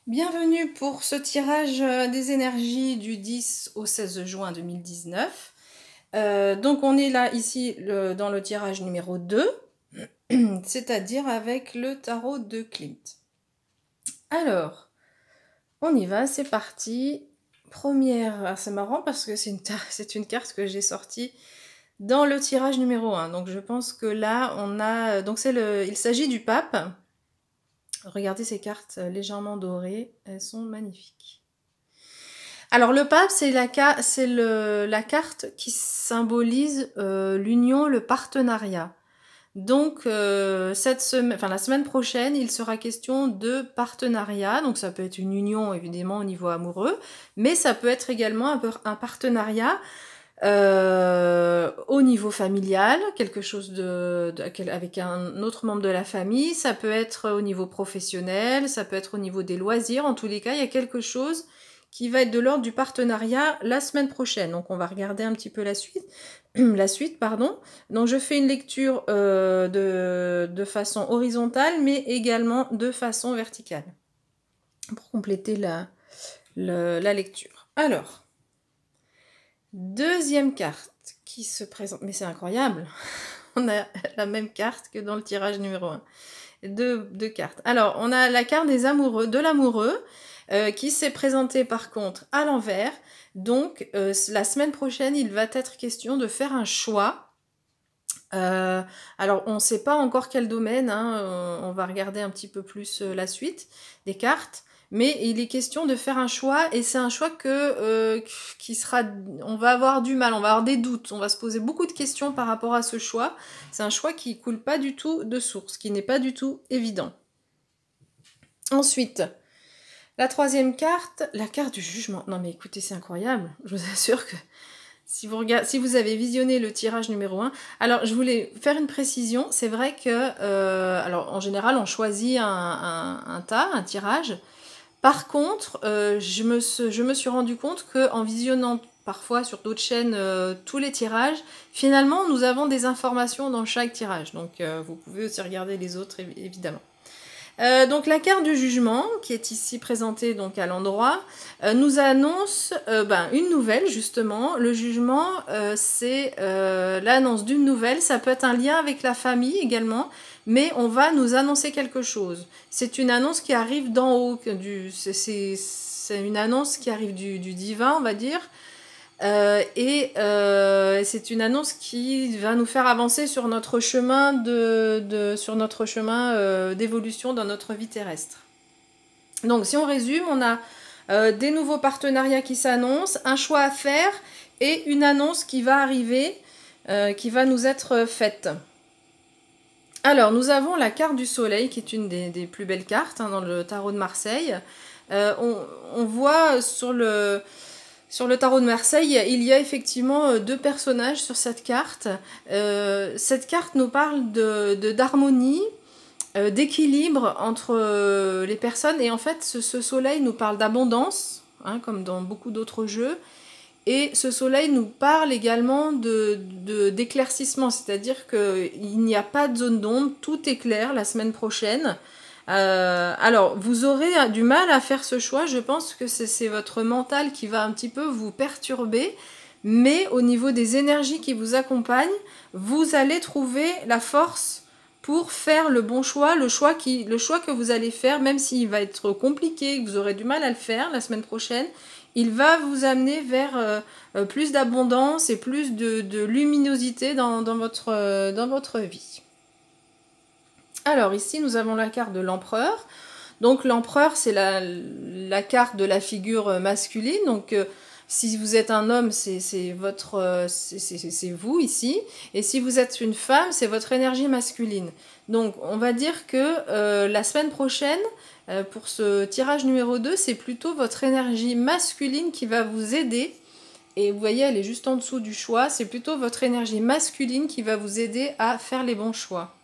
Bienvenue pour ce tirage des énergies du 10 au 16 juin 2019. Donc on est là ici dans le tirage numéro 2, c'est-à-dire avec le tarot de Klimt. Alors, on y va, c'est parti. Première, c'est marrant parce que c'est une carte que j'ai sortie dans le tirage numéro 1. Donc je pense que là, on a... Donc il s'agit du pape. Regardez ces cartes légèrement dorées, elles sont magnifiques. Alors le pape, c'est la carte qui symbolise l'union, le partenariat. Donc la semaine prochaine, il sera question de partenariat. Donc ça peut être une union évidemment au niveau amoureux, mais ça peut être également un partenariat au niveau familial, quelque chose avec un autre membre de la famille. Ça peut être au niveau professionnel, ça peut être au niveau des loisirs. En tous les cas, il y a quelque chose qui va être de l'ordre du partenariat la semaine prochaine. Donc on va regarder un petit peu la suite. Pardon. Donc je fais une lecture de façon horizontale, mais également de façon verticale, pour compléter la lecture. Alors, deuxième carte qui se présente. Mais c'est incroyable, on a la même carte que dans le tirage numéro 1. Deux cartes. Alors, on a la carte des amoureux, de l'amoureux, qui s'est présentée par contre à l'envers. Donc, la semaine prochaine, il va être question de faire un choix. Alors, on ne sait pas encore quel domaine, hein, on va regarder un petit peu plus la suite des cartes. Mais il est question de faire un choix, et c'est un choix qui sera... On va avoir du mal, on va avoir des doutes, on va se poser beaucoup de questions par rapport à ce choix. C'est un choix qui ne coule pas du tout de source, qui n'est pas du tout évident. Ensuite, la troisième carte, la carte du jugement. Non mais écoutez, c'est incroyable, je vous assure que si vous avez visionné le tirage numéro 1, alors je voulais faire une précision, c'est vrai que, alors en général on choisit un tirage. Par contre, je me suis rendu compte qu'en visionnant parfois sur d'autres chaînes tous les tirages, finalement nous avons des informations dans chaque tirage. Donc vous pouvez aussi regarder les autres évidemment. Donc la carte du jugement, qui est ici présentée donc à l'endroit, nous annonce une nouvelle justement. Le jugement, c'est l'annonce d'une nouvelle. Ça peut être un lien avec la famille également, mais on va nous annoncer quelque chose. C'est une annonce qui arrive d'en haut, c'est une annonce qui arrive du divin, on va dire. C'est une annonce qui va nous faire avancer sur notre chemin d'évolution dans notre vie terrestre. Donc si on résume, on a des nouveaux partenariats qui s'annoncent, un choix à faire et une annonce qui va arriver, qui va nous être faite. Alors nous avons la carte du soleil qui est une des plus belles cartes dans le tarot de Marseille. On voit sur le tarot de Marseille, il y a effectivement deux personnages sur cette carte. Cette carte nous parle d'harmonie, d'équilibre entre les personnes. Et en fait, ce soleil nous parle d'abondance, hein, comme dans beaucoup d'autres jeux. Et ce soleil nous parle également d'éclaircissement, c'est-à-dire qu'il n'y a pas de zone d'ombre, tout est clair la semaine prochaine. Alors, vous aurez du mal à faire ce choix, je pense que c'est votre mental qui va un petit peu vous perturber, mais au niveau des énergies qui vous accompagnent, vous allez trouver la force pour faire le bon choix, le choix que vous allez faire, même s'il va être compliqué, que vous aurez du mal à le faire la semaine prochaine, il va vous amener vers plus d'abondance et plus de luminosité dans votre vie. Alors ici, nous avons la carte de l'empereur. Donc l'empereur, c'est la carte de la figure masculine. Donc si vous êtes un homme, c'est vous ici. Et si vous êtes une femme, c'est votre énergie masculine. Donc on va dire que la semaine prochaine, pour ce tirage numéro 2, c'est plutôt votre énergie masculine qui va vous aider. Et vous voyez, elle est juste en dessous du choix. C'est plutôt votre énergie masculine qui va vous aider à faire les bons choix.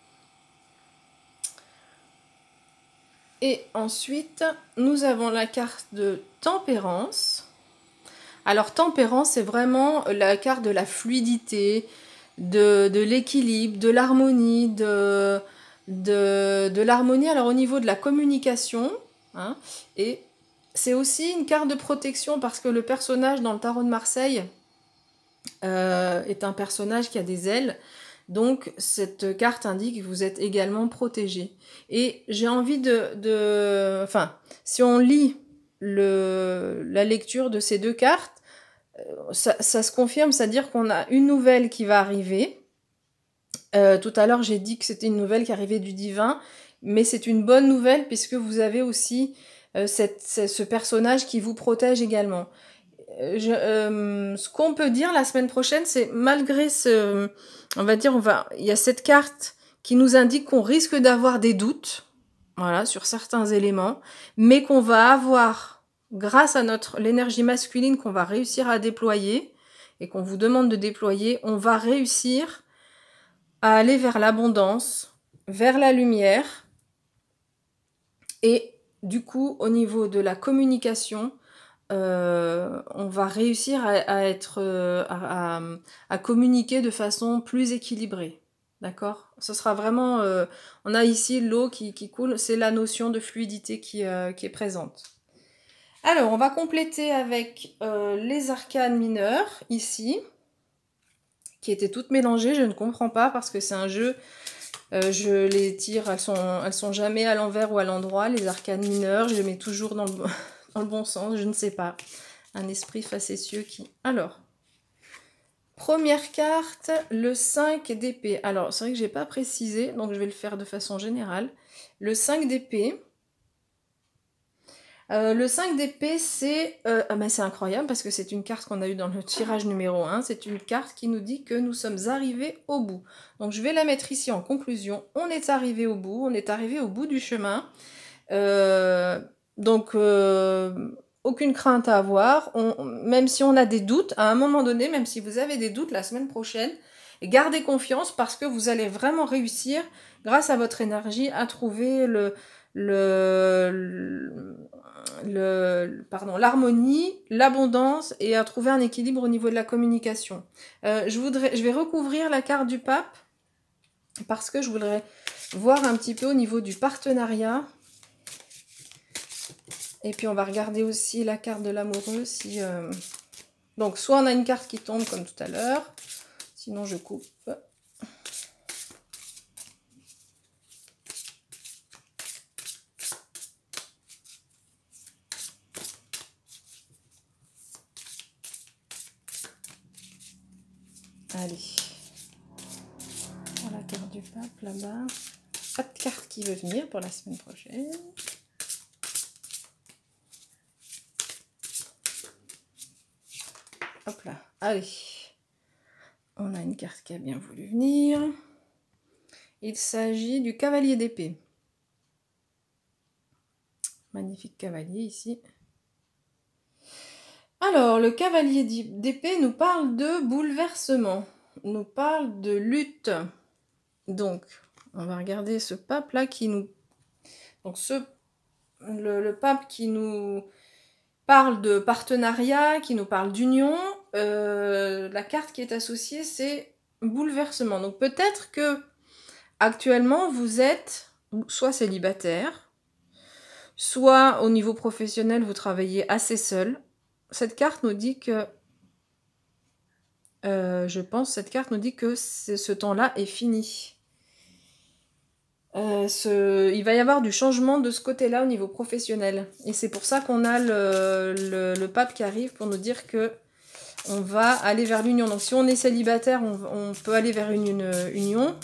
Et ensuite, nous avons la carte de tempérance. Alors, tempérance, c'est vraiment la carte de la fluidité, de l'équilibre, de l'harmonie, de l'harmonie. Alors, au niveau de la communication, hein, et c'est aussi une carte de protection parce que le personnage dans le tarot de Marseille est un personnage qui a des ailes. Donc cette carte indique que vous êtes également protégé. Et j'ai envie enfin, si on lit la lecture de ces deux cartes, ça se confirme, c'est-à-dire qu'on a une nouvelle qui va arriver. Tout à l'heure, j'ai dit que c'était une nouvelle qui arrivait du divin, mais c'est une bonne nouvelle puisque vous avez aussi ce personnage qui vous protège également. Ce qu'on peut dire la semaine prochaine, c'est malgré on va dire, il y a cette carte qui nous indique qu'on risque d'avoir des doutes, voilà, sur certains éléments, mais qu'on va avoir, grâce à l'énergie masculine qu'on va réussir à déployer et qu'on vous demande de déployer, on va réussir à aller vers l'abondance, vers la lumière, et du coup, au niveau de la communication, on va réussir à communiquer de façon plus équilibrée. D'accord? Ce sera vraiment... on a ici l'eau qui coule, c'est la notion de fluidité qui est présente. Alors, on va compléter avec les arcanes mineures, ici, qui étaient toutes mélangées. Je ne comprends pas parce que c'est un jeu... je les tire, elles sont jamais à l'envers ou à l'endroit, les arcanes mineures. Je les mets toujours dans le bon sens, je ne sais pas. Un esprit facétieux qui... Alors, première carte, le 5 d'épée. Alors, c'est vrai que je n'ai pas précisé, donc je vais le faire de façon générale. Le 5 d'épée. Le 5 d'épée, c'est incroyable parce que c'est une carte qu'on a eue dans le tirage numéro 1. C'est une carte qui nous dit que nous sommes arrivés au bout. Donc, je vais la mettre ici en conclusion. On est arrivé au bout, on est arrivé au bout du chemin. Aucune crainte à avoir. Même si on a des doutes, à un moment donné, même si vous avez des doutes la semaine prochaine, gardez confiance parce que vous allez vraiment réussir, grâce à votre énergie, à trouver l'harmonie, l'abondance et à trouver un équilibre au niveau de la communication. Je vais recouvrir la carte du pape parce que je voudrais voir un petit peu au niveau du partenariat. Et puis on va regarder aussi la carte de l'amoureux. Donc soit on a une carte qui tombe comme tout à l'heure, sinon je coupe. Allez. Voilà la carte du pape là-bas. Pas de carte qui veut venir pour la semaine prochaine. Hop là, allez. On a une carte qui a bien voulu venir. Il s'agit du cavalier d'épée. Magnifique cavalier ici. Alors, le cavalier d'épée nous parle de bouleversement, nous parle de lutte. Donc, on va regarder ce pape-là qui nous... Donc, le pape qui nous parle de partenariat, qui nous parle d'union. La carte qui est associée, c'est bouleversement. Donc, peut-être que actuellement, vous êtes soit célibataire, soit au niveau professionnel, vous travaillez assez seul. Cette carte nous dit que... cette carte nous dit que ce temps-là est fini. Il va y avoir du changement de ce côté-là au niveau professionnel. Et c'est pour ça qu'on a le pape qui arrive pour nous dire que on va aller vers l'union. Donc si on est célibataire, on peut aller vers une union.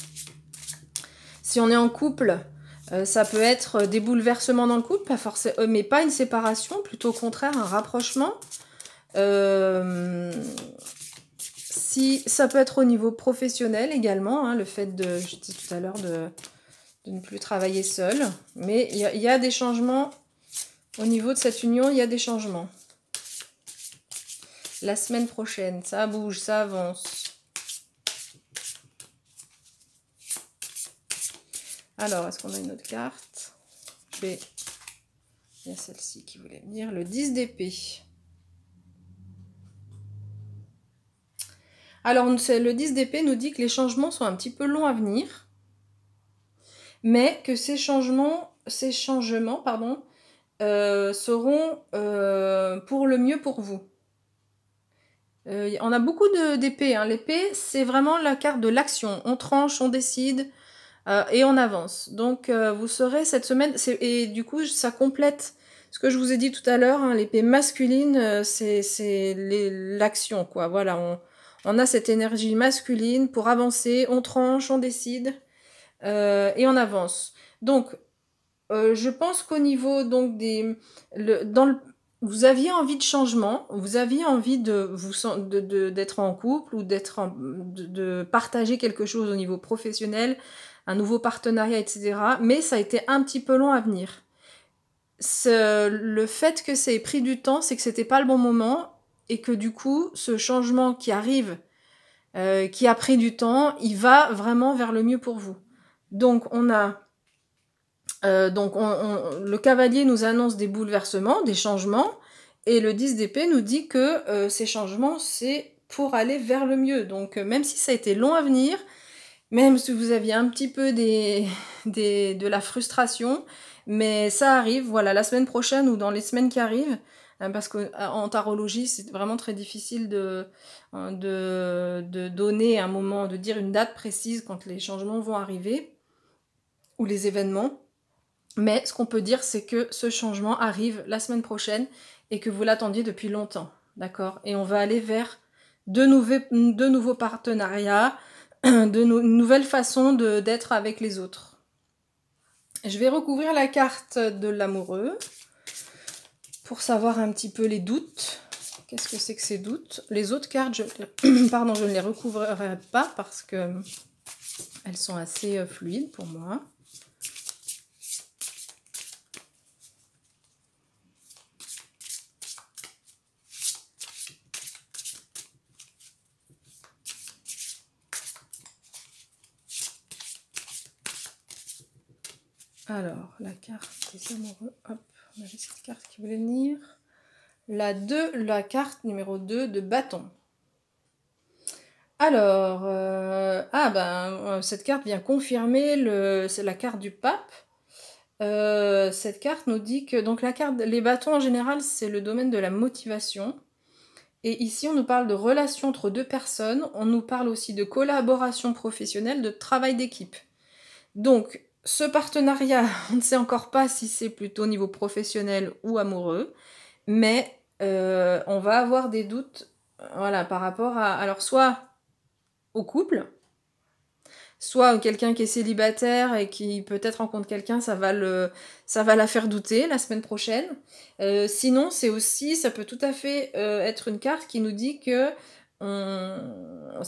Si on est en couple, ça peut être des bouleversements dans le couple, pas forcément, mais pas une séparation, plutôt au contraire, un rapprochement. Si ça peut être au niveau professionnel également, hein, le fait de, je disais tout à l'heure, de ne plus travailler seul. Mais il y a des changements au niveau de cette union, il y a des changements. La semaine prochaine, ça bouge, ça avance. Alors, est-ce qu'on a une autre carte? Il y a celle-ci qui voulait venir, le 10 d'épée. Alors, le 10 d'épée nous dit que les changements sont un petit peu longs à venir, mais que ces changements, seront pour le mieux pour vous. On a beaucoup d'épées. Hein. L'épée, c'est vraiment la carte de l'action. On tranche, on décide et on avance. Donc, vous serez cette semaine... Et du coup, ça complète ce que je vous ai dit tout à l'heure. Hein, l'épée masculine, c'est l'action, quoi. Voilà, on a cette énergie masculine pour avancer. On tranche, on décide et on avance. Donc, je pense qu'au niveau donc vous aviez envie de changement, vous aviez envie d'être en couple ou de partager quelque chose au niveau professionnel, un nouveau partenariat, etc. Mais ça a été un petit peu long à venir. Le fait que ça ait pris du temps, c'est que c'était pas le bon moment et que du coup, ce changement qui arrive, qui a pris du temps, il va vraiment vers le mieux pour vous. Donc, on a le cavalier nous annonce des bouleversements, des changements, et le 10 d'épée nous dit que ces changements, c'est pour aller vers le mieux. Donc, même si ça a été long à venir, même si vous aviez un petit peu de la frustration, mais ça arrive, voilà, la semaine prochaine ou dans les semaines qui arrivent, parce qu'en tarologie, c'est vraiment très difficile de donner un moment, de dire une date précise quand les changements vont arriver, ou les événements. Mais ce qu'on peut dire, c'est que ce changement arrive la semaine prochaine et que vous l'attendiez depuis longtemps, d'accord? Et on va aller vers de nouveaux partenariats, nouvelles façons d'être avec les autres. Je vais recouvrir la carte de l'amoureux pour savoir un petit peu les doutes. Qu'est-ce que c'est que ces doutes? Les autres cartes, pardon, je ne les recouvrirai pas parce que elles sont assez fluides pour moi. Alors, la carte des amoureux, hop, on avait cette carte qui voulait venir. La carte numéro 2 de bâton. Alors, cette carte vient confirmer, c'est la carte du pape. Cette carte nous dit que, donc les bâtons en général, c'est le domaine de la motivation. Et ici, on nous parle de relations entre deux personnes, on nous parle aussi de collaboration professionnelle, de travail d'équipe. Donc, ce partenariat, on ne sait encore pas si c'est plutôt au niveau professionnel ou amoureux, mais on va avoir des doutes, voilà, par rapport à, alors soit au couple, soit quelqu'un qui est célibataire et qui peut-être rencontre quelqu'un, ça va la faire douter la semaine prochaine. Sinon, ça peut tout à fait être une carte qui nous dit que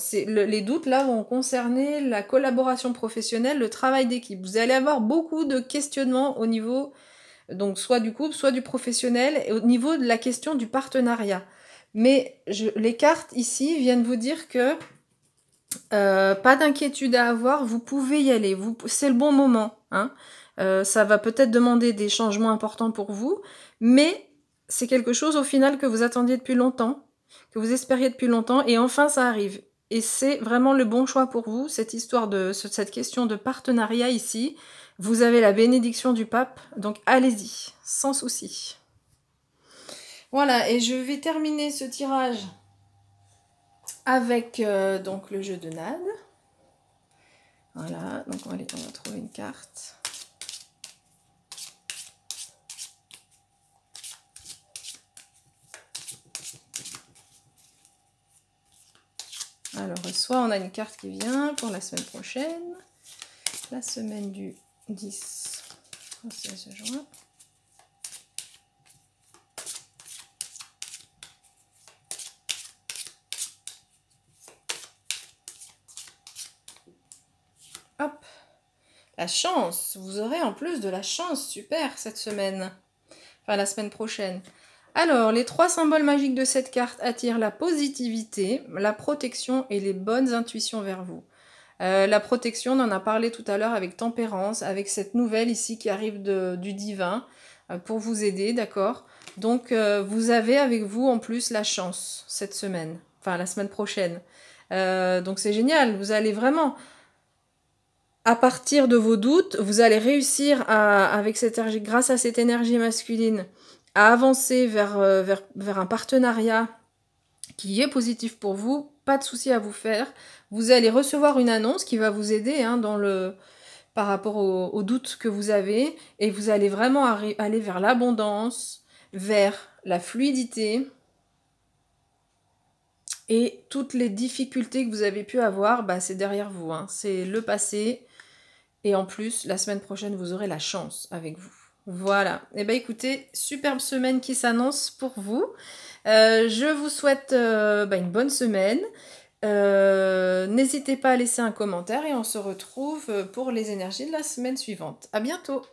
les doutes là vont concerner la collaboration professionnelle, le travail d'équipe. Vous allez avoir beaucoup de questionnements au niveau, donc soit du couple, soit du professionnel, et au niveau de la question du partenariat. Mais les cartes ici viennent vous dire que pas d'inquiétude à avoir, vous pouvez y aller, c'est le bon moment. Hein. Ça va peut-être demander des changements importants pour vous, mais c'est quelque chose au final que vous attendiez depuis longtemps, que vous espériez depuis longtemps, et enfin ça arrive. Et c'est vraiment le bon choix pour vous, cette question de partenariat ici. Vous avez la bénédiction du pape, donc allez-y, sans souci. Voilà, et je vais terminer ce tirage avec donc le jeu de Nade. Voilà, donc on va trouver une carte. Alors, soit on a une carte qui vient pour la semaine prochaine, la semaine du 10 au 16 juin. Hop, la chance, vous aurez en plus de la chance, super, cette semaine, enfin la semaine prochaine. Alors, les 3 symboles magiques de cette carte attirent la positivité, la protection et les bonnes intuitions vers vous. La protection, on en a parlé tout à l'heure avec Tempérance, avec cette nouvelle ici qui arrive du divin pour vous aider, d'accord? Donc, vous avez avec vous en plus la chance cette semaine, enfin la semaine prochaine. Donc, c'est génial, vous allez vraiment à partir de vos doutes, vous allez réussir grâce à cette énergie masculine, à avancer vers un partenariat qui est positif pour vous. Pas de souci à vous faire. Vous allez recevoir une annonce qui va vous aider hein, par rapport aux doutes que vous avez. Et vous allez vraiment aller vers l'abondance, vers la fluidité. Et toutes les difficultés que vous avez pu avoir, bah, c'est derrière vous. Hein. C'est le passé. Et en plus, la semaine prochaine, vous aurez la chance avec vous. Voilà. Et bien écoutez, superbe semaine qui s'annonce pour vous. Je vous souhaite une bonne semaine. N'hésitez pas à laisser un commentaire et on se retrouve pour les énergies de la semaine suivante. À bientôt.